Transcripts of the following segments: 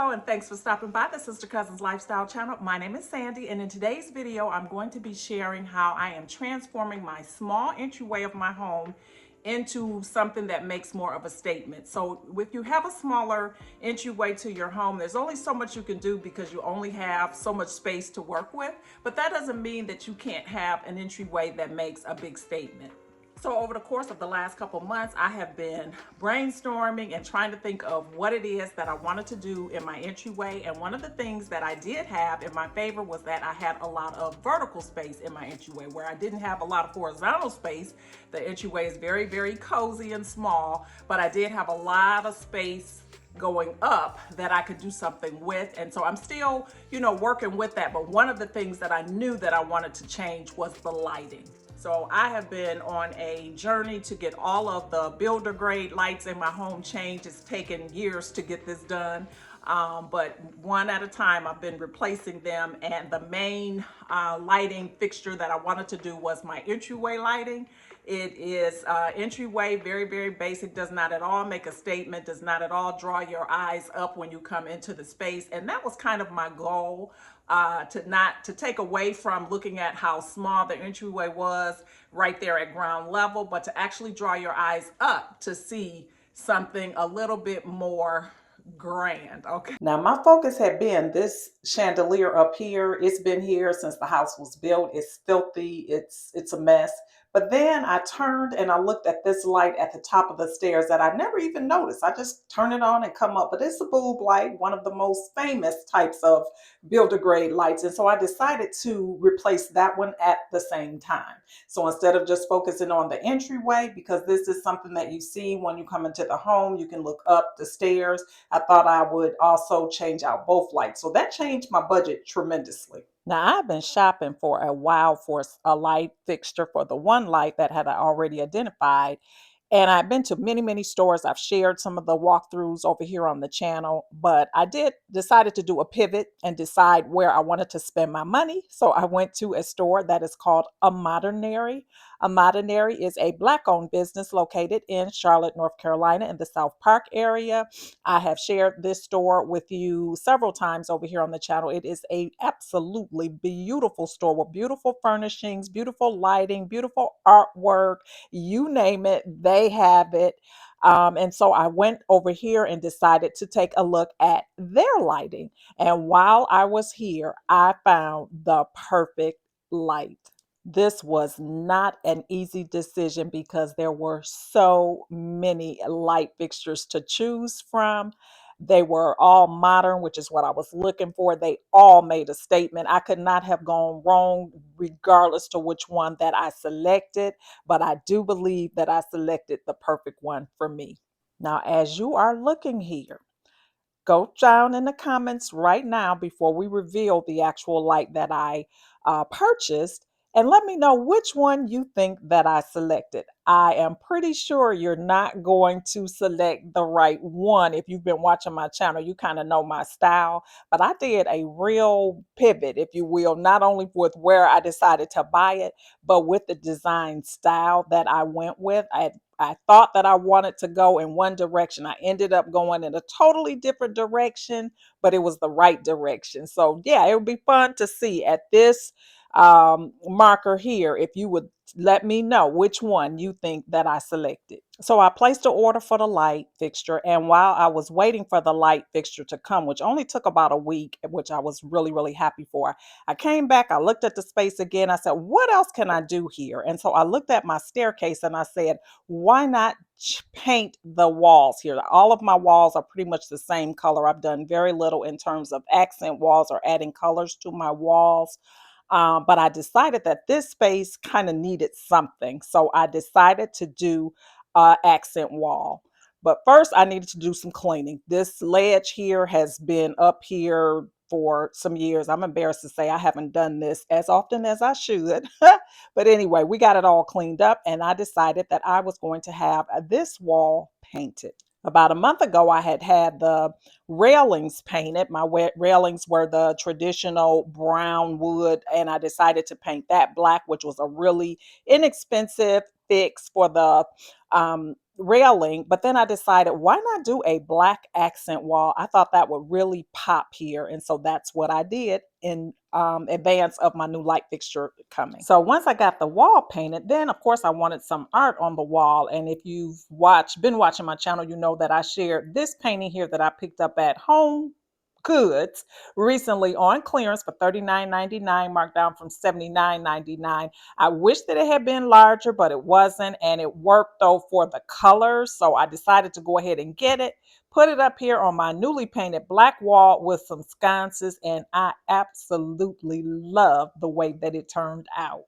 Hello and thanks for stopping by the Sister Cousins Lifestyle channel. My name is Sandy, and in today's video I'm going to be sharing how I am transforming my small entryway of my home into something that makes more of a statement. So if you have a smaller entryway to your home, there's only so much you can do because you only have so much space to work with, but that doesn't mean that you can't have an entryway that makes a big statement. So over the course of the last couple months, I have been brainstorming and trying to think of what it is that I wanted to do in my entryway. And one of the things that I did have in my favor was that I had a lot of vertical space in my entryway. Where I didn't have a lot of horizontal space, the entryway is very, very cozy and small, but I did have a lot of space going up that I could do something with. And so I'm still, working with that. But one of the things that I knew that I wanted to change was the lighting. So I have been on a journey to get all of the builder grade lights in my home changed. It's taken years to get this done. But one at a time, I've been replacing them. And the main lighting fixture that I wanted to do was my entryway lighting. It is entryway, very, very basic, does not at all make a statement, does not at all draw your eyes up when you come into the space. And that was kind of my goal, to take away from looking at how small the entryway was right there at ground level, but to actually draw your eyes up to see something a little bit more grand. Okay. Now my focus had been this chandelier up here. It's been here since the house was built. It's filthy. It's a mess. But then I turned and I looked at this light at the top of the stairs that I never even noticed. I just turn it on and come up. But it's a bulb light, one of the most famous types of builder grade lights. And so I decided to replace that one at the same time. So instead of just focusing on the entryway, because this is something that you see when you come into the home, you can look up the stairs. I thought I would also change out both lights. So that changed my budget tremendously. Now, I've been shopping for a while for a light fixture for the one light that had I already identified. And I've been to many, many stores. I've shared some of the walkthroughs over here on the channel, but I did decided to do a pivot and decide where I wanted to spend my money. So I went to a store that is called Amodenary. Amodenary is a Black-owned business located in Charlotte, North Carolina, in the South Park area. I have shared this store with you several times over here on the channel. It is a absolutely beautiful store with beautiful furnishings, beautiful lighting, beautiful artwork, you name it, they have it. And so I went over here and decided to take a look at their lighting. And while I was here, I found the perfect light. This was not an easy decision because there were so many light fixtures to choose from. They were all modern, which is what I was looking for. They all made a statement. I could not have gone wrong regardless to which one that I selected, but I do believe that I selected the perfect one for me. Now, as you are looking here, go down in the comments right now before we reveal the actual light that I purchased, and let me know which one you think that I selected. I am pretty sure you're not going to select the right one. If you've been watching my channel, you kind of know my style, but I did a real pivot, if you will, not only with where I decided to buy it, but with the design style that I went with. I thought that I wanted to go in one direction. I ended up going in a totally different direction, but it was the right direction. So yeah, it would be fun to see at this marker here if you would let me know which one you think that I selected. So I placed an order for the light fixture, and while I was waiting for the light fixture to come, which only took about a week, which I was really, really happy for, I came back, I looked at the space again. I said, what else can I do here? And so I looked at my staircase and I said, why not paint the walls here? All of my walls are pretty much the same color. I've done very little in terms of accent walls or adding colors to my walls. But I decided that this space kind of needed something. So I decided to do accent wall. But first, I needed to do some cleaning. This ledge here has been up here for some years. I'm embarrassed to say I haven't done this as often as I should. But anyway, we got it all cleaned up, and I decided that I was going to have this wall painted. About a month ago, I had the railings painted. My railings were the traditional brown wood, and I decided to paint that black, which was a really inexpensive fix for the railing, but then I decided, why not do a black accent wall? I thought that would really pop here. And so that's what I did in advance of my new light fixture coming. So once I got the wall painted, then of course I wanted some art on the wall. And if you've been watching my channel, you know that I shared this painting here that I picked up at Home Goods recently on clearance for $39.99, marked down from $79.99. I wish that it had been larger, but it wasn't, and it worked though for the colors. So I decided to go ahead and get it, put it up here on my newly painted black wall with some sconces, and I absolutely love the way that it turned out.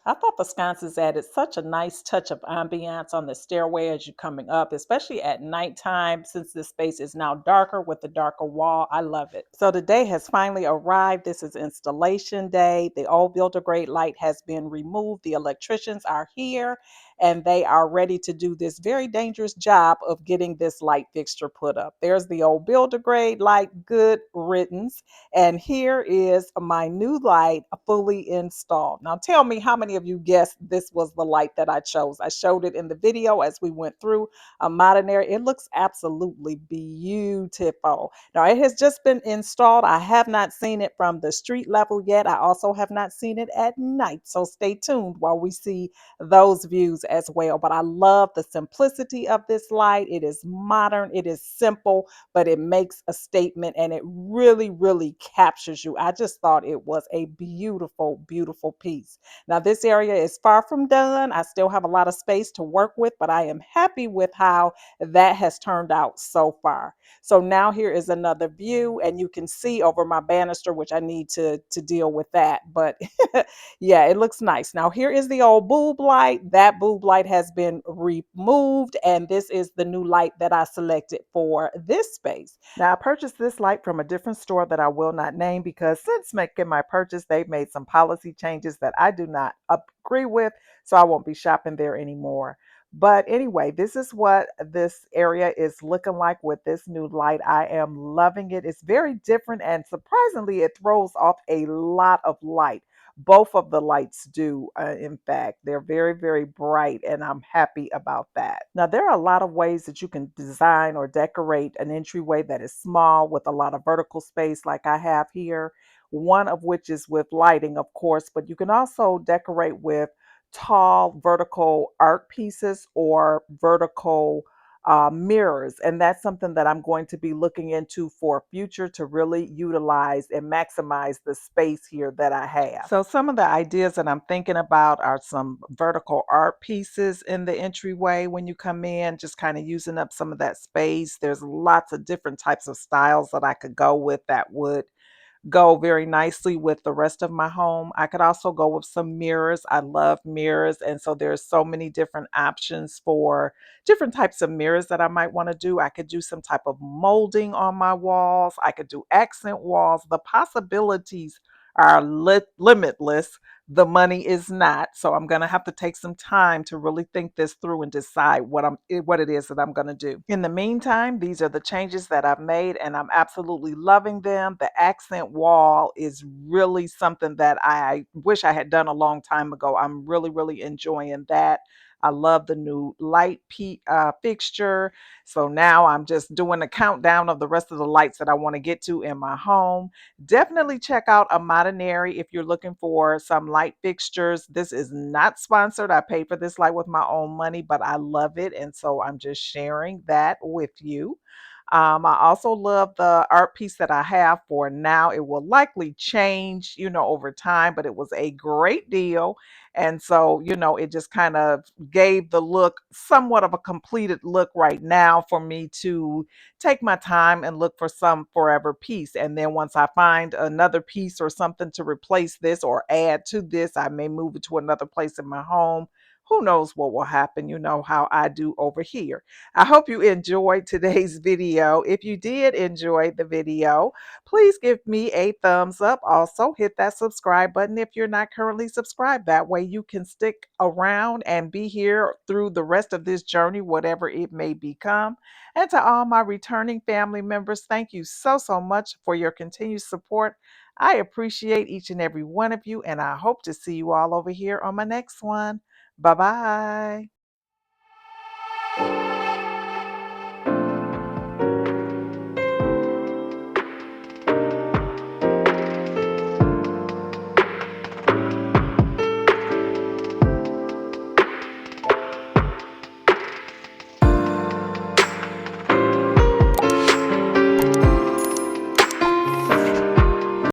I thought the sconces added such a nice touch of ambiance on the stairway as you're coming up, especially at nighttime, since this space is now darker with the darker wall. I love it. So the day has finally arrived. This is installation day. The old builder grade light has been removed. The electricians are here and they are ready to do this very dangerous job of getting this light fixture put up. There's the old builder grade light, good riddance. And here is my new light fully installed. Now tell me how many of you guessed this was the light that I chose. I showed it in the video as we went through Amodenary. It looks absolutely beautiful. Now it has just been installed. I have not seen it from the street level yet. I also have not seen it at night. So stay tuned while we see those views as well. But I love the simplicity of this light. It is modern, it is simple, but it makes a statement and it really, really captures you. I just thought it was a beautiful, beautiful piece. Now, this area is far from done. I still have a lot of space to work with, but I am happy with how that has turned out so far. So now here is another view, and you can see over my banister, which I need to deal with that. But yeah, it looks nice. Now here is the old boob light. That boob light has been removed, and this is the new light that I selected for this space. Now I purchased this light from a different store that I will not name because since making my purchase, they've made some policy changes that I do not agree with, so I won't be shopping there anymore. But anyway, this is what this area is looking like with this new light. I am loving it. It's very different, and surprisingly, it throws off a lot of light. Both of the lights do, in fact. They're very, very bright, and I'm happy about that. Now, there are a lot of ways that you can design or decorate an entryway that is small with a lot of vertical space, like I have here. One of which is with lighting, of course, but you can also decorate with tall vertical art pieces or vertical mirrors. And that's something that I'm going to be looking into for future to really utilize and maximize the space here that I have. So some of the ideas that I'm thinking about are some vertical art pieces in the entryway when you come in, just kind of using up some of that space. There's lots of different types of styles that I could go with that would go very nicely with the rest of my home. I could also go with some mirrors. I love mirrors. And so there's so many different options for different types of mirrors that I might want to do. I could do some type of molding on my walls. I could do accent walls. The possibilities are limitless. The money is not. So I'm going to have to take some time to really think this through and decide what it is that I'm going to do. In the meantime, these are the changes that I've made and I'm absolutely loving them. The accent wall is really something that I wish I had done a long time ago. I'm really, really enjoying that. I love the new light fixture. So now I'm just doing a countdown of the rest of the lights that I want to get to in my home. Definitely check out Amodenary if you're looking for some light fixtures. This is not sponsored. I paid for this light with my own money, but I love it. And so I'm just sharing that with you. I also love the art piece that I have for now. It will likely change, over time, but it was a great deal. And so, it just kind of gave the look somewhat of a completed look right now for me to take my time and look for some forever piece. And then once I find another piece or something to replace this or add to this, I may move it to another place in my home. Who knows what will happen? You know how I do over here. I hope you enjoyed today's video. If you did enjoy the video, please give me a thumbs up. Also, hit that subscribe button if you're not currently subscribed. That way you can stick around and be here through the rest of this journey, whatever it may become. And to all my returning family members, thank you so, so much for your continued support. I appreciate each and every one of you, and I hope to see you all over here on my next one. Bye-bye.